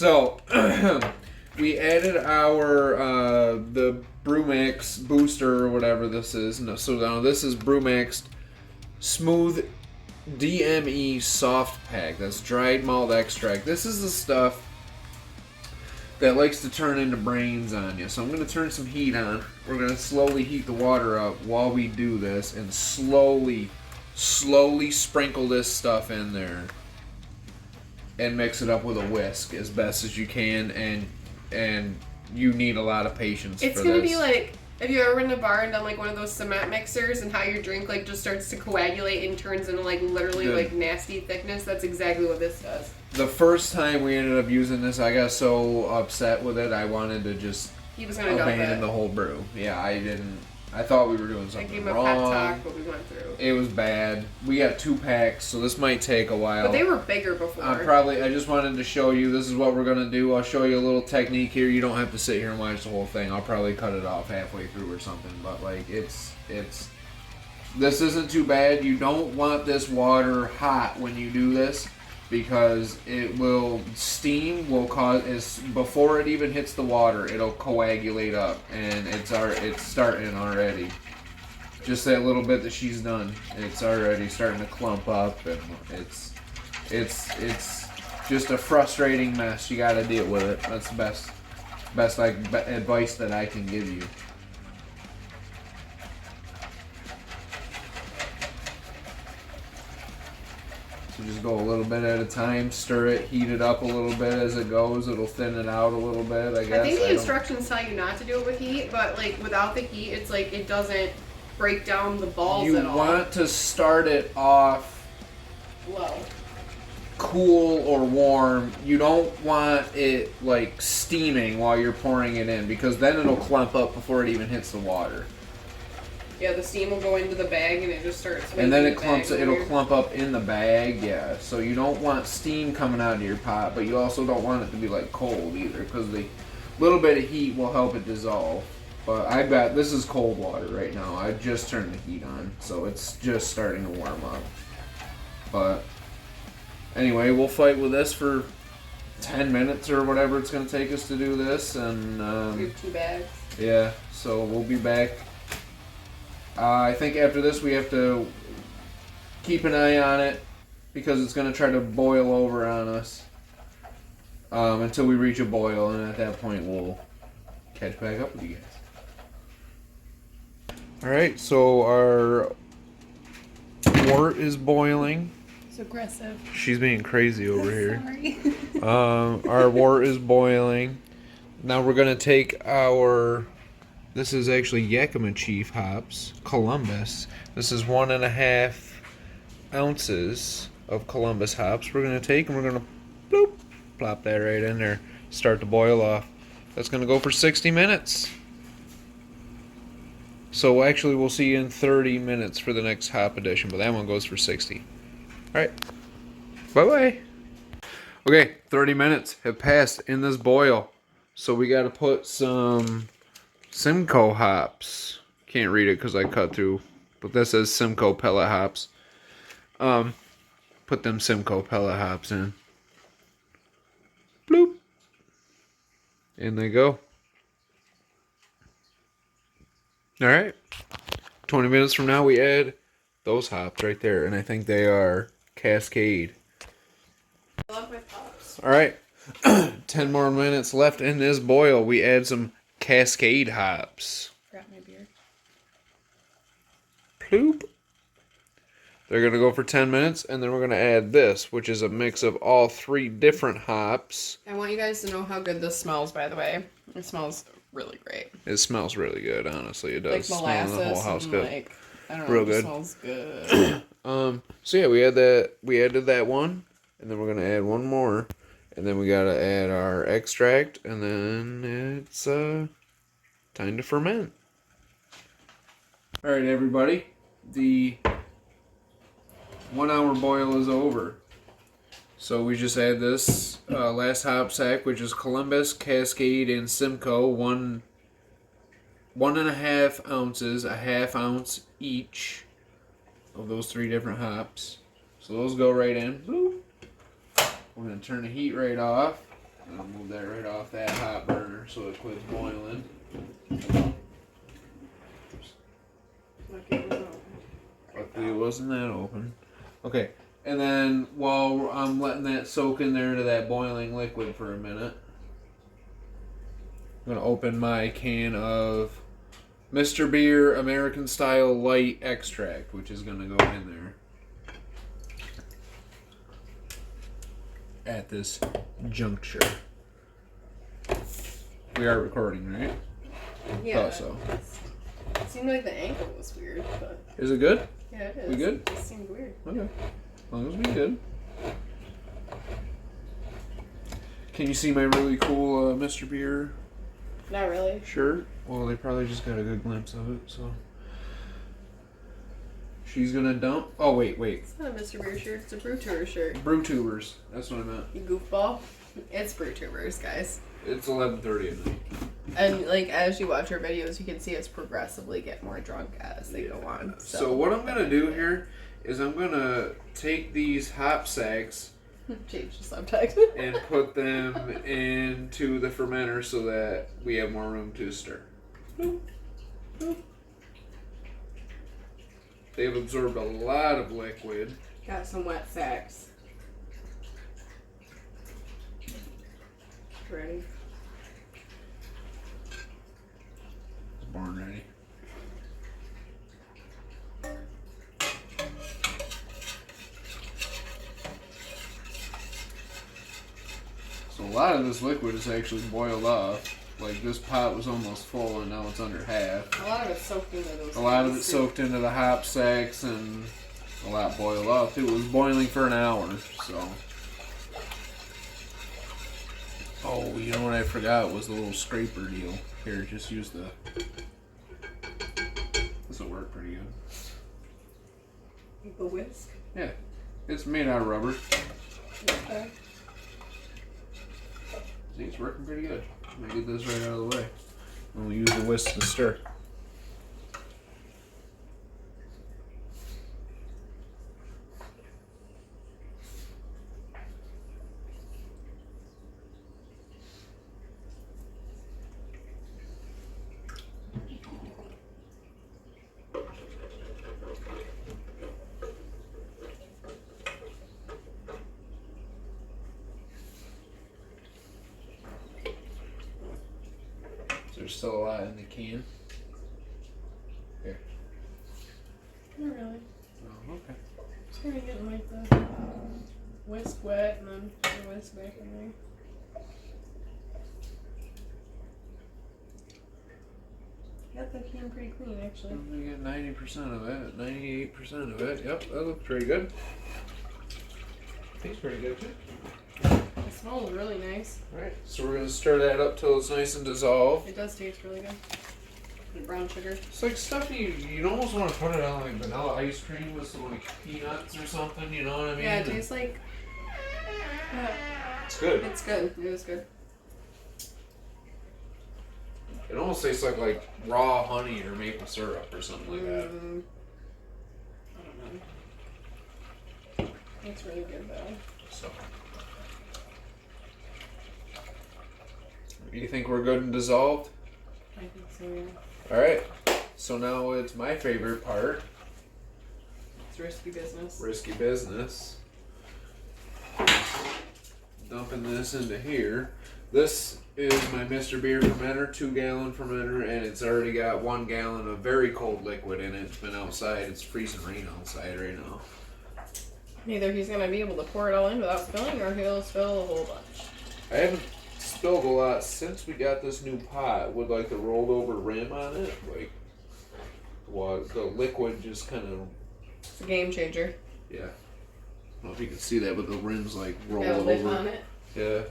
So we added our the Brew Mix booster or whatever this is. No, so now this is Brew Mixed Smooth DME Soft Pack. That's dried malt extract. This is the stuff that likes to turn into brains on you. So I'm going to turn some heat on. We're going to slowly heat the water up while we do this, and slowly sprinkle this stuff in there and mix it up with a whisk as best as you can, and you need a lot of patience it's for gonna this. be like, have you ever been to a bar and done like one of those cement mixers and how your drink like just starts to coagulate and turns into like literally like nasty thickness? That's exactly what this does. The first time we ended up using this, I got so upset with it, I wanted to just He was gonna abandon the whole brew. Yeah, I thought we were doing I something gave him a wrong. pep talk, but we went through. It was bad. We got 2 packs, so this might take a while. But they were bigger before. I just wanted to show you, this is what we're going to do. I'll show you a little technique here. You don't have to sit here and watch the whole thing. I'll probably cut it off halfway through or something. But, like, this isn't too bad. You don't want this water hot when you do this, because steam will cause, before it even hits the water, it'll coagulate up, and it's starting already. Just that little bit that she's done, it's already starting to clump up, and it's just a frustrating mess. You got to deal with it. That's the best advice that I can give you. So just go a little bit at a time, stir it, heat it up a little bit as it goes. It'll thin it out a little bit, I guess. I think the instructions tell you not to do it with heat, but like without the heat, it's like it doesn't break down the balls at all. You want to start it off low, cool or warm. You don't want it like steaming while you're pouring it in, because then it'll clump up before it even hits the water. Yeah, the steam will go into the bag and it just starts. And then it'll clump up in the bag. Yeah, so you don't want steam coming out of your pot, but you also don't want it to be like cold either, because the little bit of heat will help it dissolve. But this is cold water right now. I just turned the heat on, so it's just starting to warm up. But anyway, we'll fight with this for 10 minutes or whatever it's going to take us to do this. And we have 2 bags. Yeah, so we'll be back. I think after this we have to keep an eye on it, because it's going to try to boil over on us until we reach a boil, and at that point we'll catch back up with you guys. Alright, so our wort is boiling. It's aggressive. She's being crazy over here. Sorry. Our wort is boiling. Now we're going to take this is actually Yakima Chief hops, Columbus. This is 1.5 ounces of Columbus hops we're going to take, and we're going to plop that right in there. Start to boil off. That's going to go for 60 minutes. So actually we'll see you in 30 minutes for the next hop edition, but that one goes for 60. Alright. Bye-bye. Okay, 30 minutes have passed in this boil. So we got to put some Simcoe hops. Can't read it because I cut through, but this says Simcoe pellet hops. Put them Simcoe pellet hops in. Bloop. In they go. Alright. 20 minutes from now we add those hops right there, and I think they are Cascade. I love my pops. Alright. 10 more minutes left in this boil. We add some Cascade hops. Forgot my beer. Ploop. They're going to go for 10 minutes, and then we're going to add this, which is a mix of all 3 different hops. I want you guys to know how good this smells, by the way. It smells really great. It smells really good, honestly. It does. Like molasses, smell the whole house good. like, I don't know, Real it good. smells good. So yeah, we added that one, and then we're going to add one more. And then we got to add our extract, and then it's time to ferment. All right, everybody. The 1 hour boil is over. So we just add this last hop sack, which is Columbus, Cascade, and Simcoe. 1.5 ounces, a half ounce each of those 3 different hops. So those go right in. Boop. We're going to turn the heat right off. I'll move that right off that hot burner so it quits boiling. Luckily it wasn't that open. Okay, and then while I'm letting that soak in there to that boiling liquid for a minute, I'm going to open my can of Mr. Beer American Style Light Extract, which is going to go in there at this juncture. We are recording, right? Yeah. Thought so. It seemed like the angle was weird, but... Is it good? Yeah, it is. We good? It seemed weird. Okay. As long as we good. Can you see my really cool Mr. Beer Not really. shirt? Well, they probably just got a good glimpse of it, so. She's gonna dump. Oh, wait. It's not a Mr. Beer shirt, it's a Brew Tour shirt. Brew Tubers. That's what I meant. You goofball. It's Brew Tubers, guys. It's 11:30 at night. And, like, as you watch our videos, you can see us progressively get more drunk as they go on. So what I'm gonna do here is I'm gonna take these hop sacks change the subject. and put them into the fermenter so that we have more room to stir. They've absorbed a lot of liquid. Got some wet sacks. Ready? It's born ready. So a lot of this liquid is actually boiled off. Like this pot was almost full and now it's under half. A lot of it's soaked into those. A lot of it soaked into the hop sacks and a lot boiled off too. It was boiling for an hour, so. Oh, you know what I forgot was the little scraper deal. Here, just use the. This will work pretty good. The whisk? Yeah, it's made out of rubber. Okay. See, it's working pretty good. I'm gonna get this right out of the way. And we'll use the whisk to stir. There's still a lot in the can. Here. Not really. Oh, okay. Just gonna get like the whisk wet and then the whisk back in there. Got the can pretty clean actually. We get 90% of it, 98% of it. Yep, that looks pretty good. Tastes pretty good too. It smells really nice. Alright, so we're going to stir that up till it's nice and dissolved. It does taste really good. The brown sugar. It's like stuff you'd almost want to put it on like vanilla ice cream with some like peanuts or something, you know what I mean? Yeah, it tastes like... It's good. It's good. It is good. It almost tastes like raw honey or maple syrup or something like that. I don't know. It's really good though. So. You think we're good and dissolved? I think so, yeah. Alright, so now it's my favorite part. It's risky business. Risky business. Dumping this into here. This is my Mr. Beer fermenter, 2-gallon fermenter, and it's already got 1 gallon of very cold liquid in it. It's been outside. It's freezing rain outside right now. Either he's gonna be able to pour it all in without spilling, or he'll spill a whole bunch. I haven't spilled a lot since we got this new pot with like the rolled over rim on it. Like, well, the liquid just kind of. It's a game changer. Yeah. I don't know if you can see that, but the rim's like rolled Got a lid over. on it. Yeah.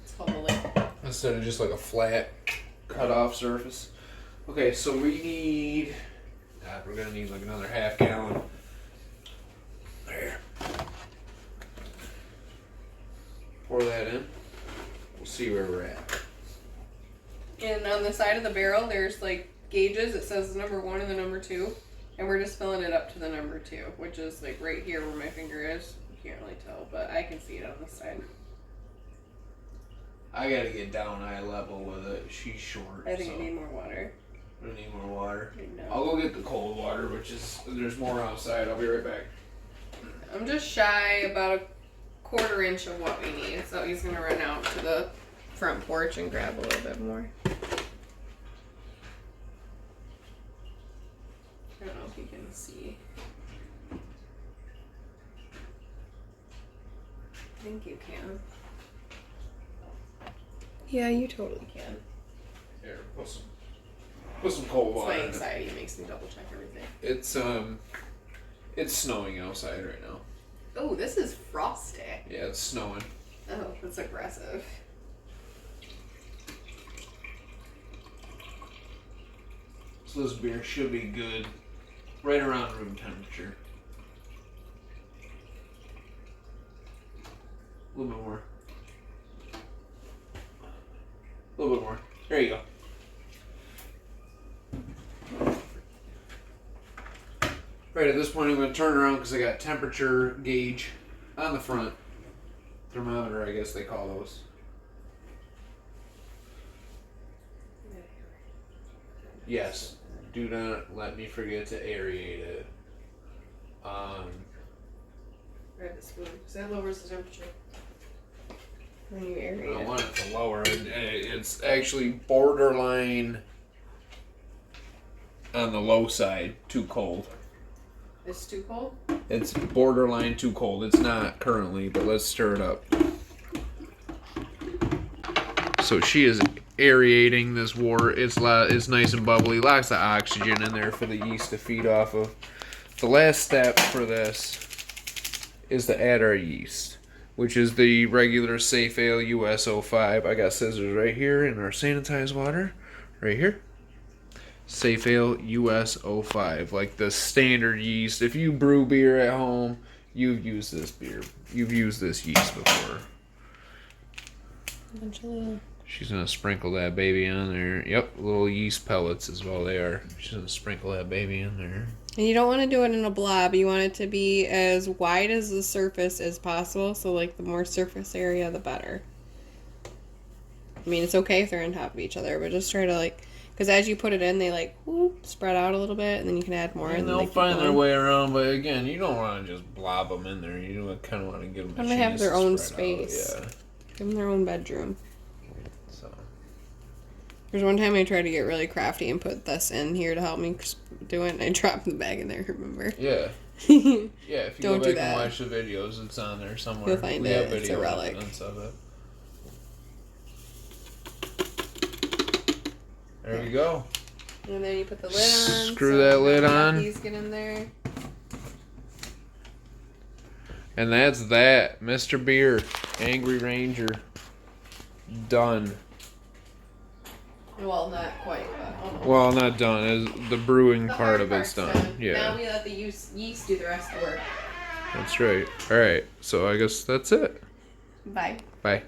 It's called a lid. Instead of just like a flat cut off surface. Okay, so we need. We're gonna need like another half gallon. There. Pour that in. We'll see where we're at. And on the side of the barrel, there's like gauges. It says number 1 and the number 2. And we're just filling it up to the number 2, which is like right here where my finger is. You can't really tell, but I can see it on the side. I gotta get down eye level with it. She's short. I think I need more water. I need more water. No. I'll go get the cold water, there's more outside. I'll be right back. I'm just shy about a quarter inch of what we need, so he's gonna run out to the front porch and grab a little bit more. I don't know if you can see. I think you can. Yeah, you totally can. Here, put some cold water. My in it. anxiety makes me double check everything. It's snowing outside right now. Oh, this is frosty. Yeah, it's snowing. Oh, that's aggressive. So this beer should be good, right around room temperature. A little bit more. A little bit more. There you go. Right, at this point I'm going to turn around because I got temperature gauge on the front. Thermometer, I guess they call those. Yes. Do not let me forget to aerate it. Grab the spoon, because that lowers the temperature. When you aerate I it. want it to lower it. It's actually borderline on the low side, too cold. It's too cold? It's borderline too cold. It's not currently, but let's stir it up. So she is aerating this wort. It's nice and bubbly. Lots of oxygen in there for the yeast to feed off of. The last step for this is to add our yeast, which is the regular Safe Ale US 05. I got scissors right here in our sanitized water. Right here. Safe Ale US 05, like the standard yeast. If you brew beer at home, you've used this beer. You've used this yeast before. She's gonna sprinkle that baby on there. Yep, little yeast pellets is all they are. She's gonna sprinkle that baby in there. And you don't want to do it in a blob. You want it to be as wide as the surface as possible. So, like, the more surface area, the better. I mean, it's okay if they're on top of each other, but just try to, like... Because as you put it in, they, like, whoop, spread out a little bit, and then you can add more. And they'll find their way around, but again, you don't want to just blob them in there. You kind of want to give them a chance to have their own spread space. out. Yeah. Give them their own bedroom. So. There's one time I tried to get really crafty and put this in here to help me do it, and I dropped the bag in there, remember? Yeah. Yeah, if you Don't go do back and that. watch the videos, it's on there somewhere. You'll find we it. have It's a video relic. evidence of it. There we go. And then you put the lid on. Screw that lid on. Puppies get in there. And that's that. Mr. Beer, Angry Ranger, done. Well, not quite, but almost. Well, not done. The brewing The part hard of it's part's done. Yeah. Now we let the yeast do the rest of the work. That's right. All right. So I guess that's it. Bye. Bye.